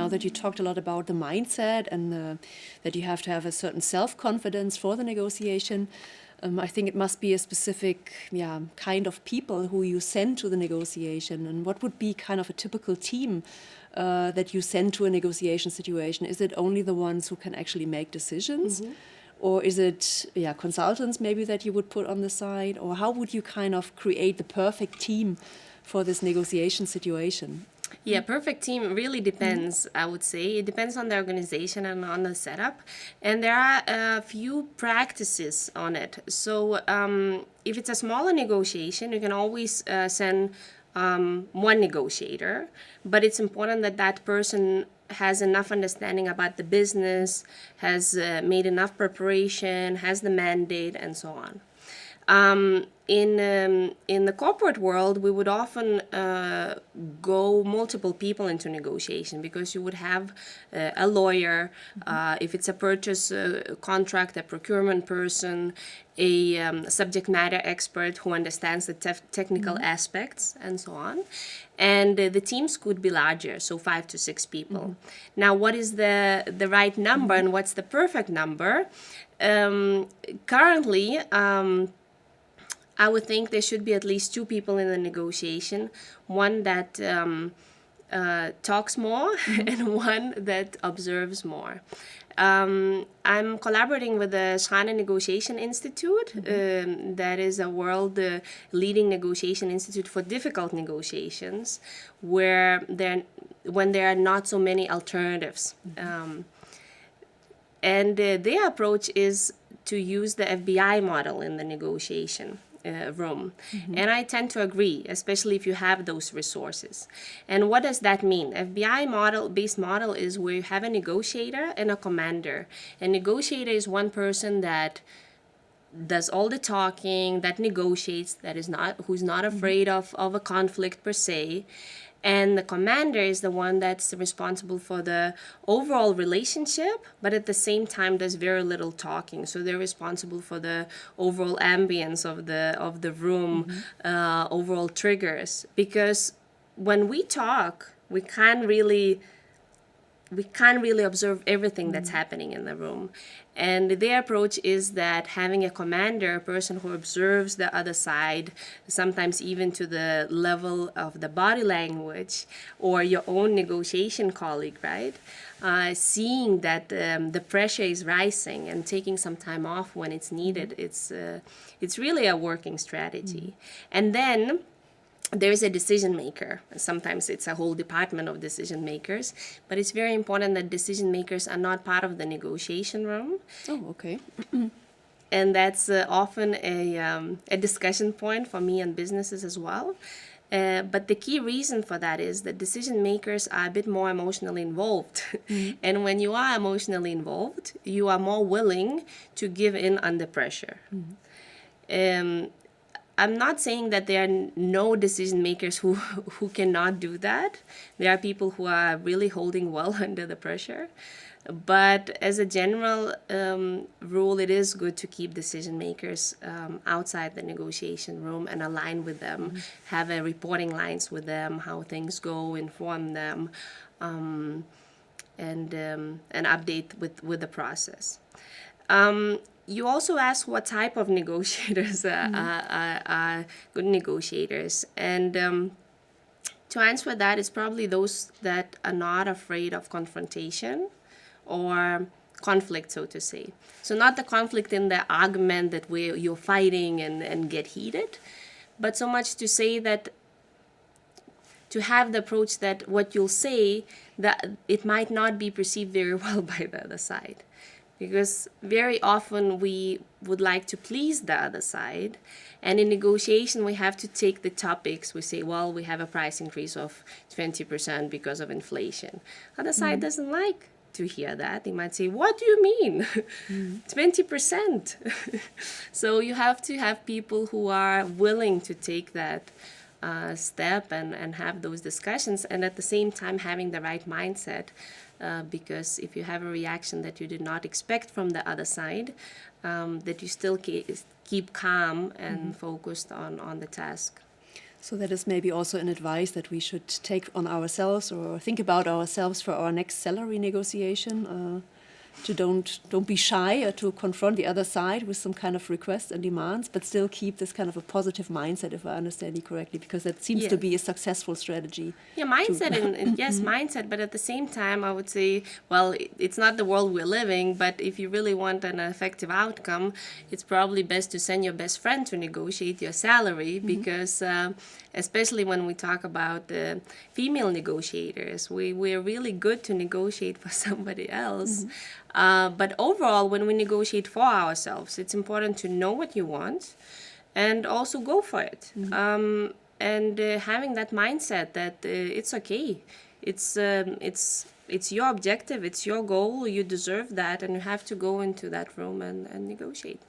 now that you talked a lot about the mindset and that you have to have a certain self-confidence for the negotiation, I think it must be a specific kind of people who you send to the negotiation. And what would be kind of a typical team that you send to a negotiation situation? Is it only the ones who can actually make decisions? Or is it consultants maybe that you would put on the side? Or how would you kind of create the perfect team for this negotiation situation? Yeah, perfect team really depends, I would say. It depends on the organization and on the setup. And there are a few practices on it. So if it's a smaller negotiation, you can always send one negotiator. But it's important that that person has enough understanding about the business, has made enough preparation, has the mandate, and so on. In the corporate world, we would often go multiple people into negotiation because you would have a lawyer, if it's a purchase contract, a procurement person, a subject matter expert who understands the technical aspects, and so on. And the teams could be larger, so 5 to 6 people. Now, what is the right number and what's the perfect number? Currently, I would think there should be at least 2 people in the negotiation, one that talks more and one that observes more. I'm collaborating with the Strandskov Negotiation Institute. That is a world leading negotiation institute for difficult negotiations, where when there are not so many alternatives. And their approach is to use the FBI model in the negotiation room. And I tend to agree, especially if you have those resources. And what does that mean? FBI based model is where you have a negotiator and a commander. A negotiator is one person that does all the talking, that negotiates, who's not afraid of a conflict per se. And the commander is the one that's responsible for the overall relationship, but at the same time does very little talking. So they're responsible for the overall ambience of the room, overall triggers. Because when we talk, we can't really observe everything that's happening in the room. And their approach is that having a commander, a person who observes the other side, sometimes even to the level of the body language, or your own negotiation colleague, right? Seeing that the pressure is rising and taking some time off when it's needed, it's really a working strategy. And then there's a decision maker. Sometimes it's a whole department of decision makers, but it's very important that decision makers are not part of the negotiation room. Oh, okay. And that's often a discussion point for me and businesses as well. But the key reason for that is that decision makers are a bit more emotionally involved. And when you are emotionally involved, you are more willing to give in under pressure. I'm not saying that there are no decision makers who cannot do that. There are people who are really holding well under the pressure. But as a general rule, it is good to keep decision makers outside the negotiation room and align with them, have a reporting lines with them, how things go, inform them, and update with the process. You also asked what type of negotiators are good negotiators. And to answer that, it's probably those that are not afraid of confrontation or conflict, so to say. So not the conflict in the argument that you're fighting and get heated, but so much to say that to have the approach that what you'll say, that it might not be perceived very well by the other side. Because very often we would like to please the other side. And in negotiation, we have to take the topics. We say, well, we have a price increase of 20% because of inflation. Other side doesn't like to hear that. They might say, what do you mean? 20%. So you have to have people who are willing to take that step and have those discussions, and at the same time having the right mindset. Because if you have a reaction that you did not expect from the other side, that you still keep calm and focused on the task. So that is maybe also an advice that we should take on ourselves or think about ourselves for our next salary negotiation. To don't be shy or to confront the other side with some kind of requests and demands, but still keep this kind of a positive mindset, if I understand you correctly, because that seems to be a successful strategy. Yeah, mindset, yes, mindset, but at the same time, I would say, well, it's not the world we're living, but if you really want an effective outcome, it's probably best to send your best friend to negotiate your salary, because especially when we talk about female negotiators, we're really good to negotiate for somebody else. But overall, when we negotiate for ourselves, it's important to know what you want and also go for it. And having that mindset that it's okay, it's your objective, it's your goal, you deserve that, and you have to go into that room and negotiate.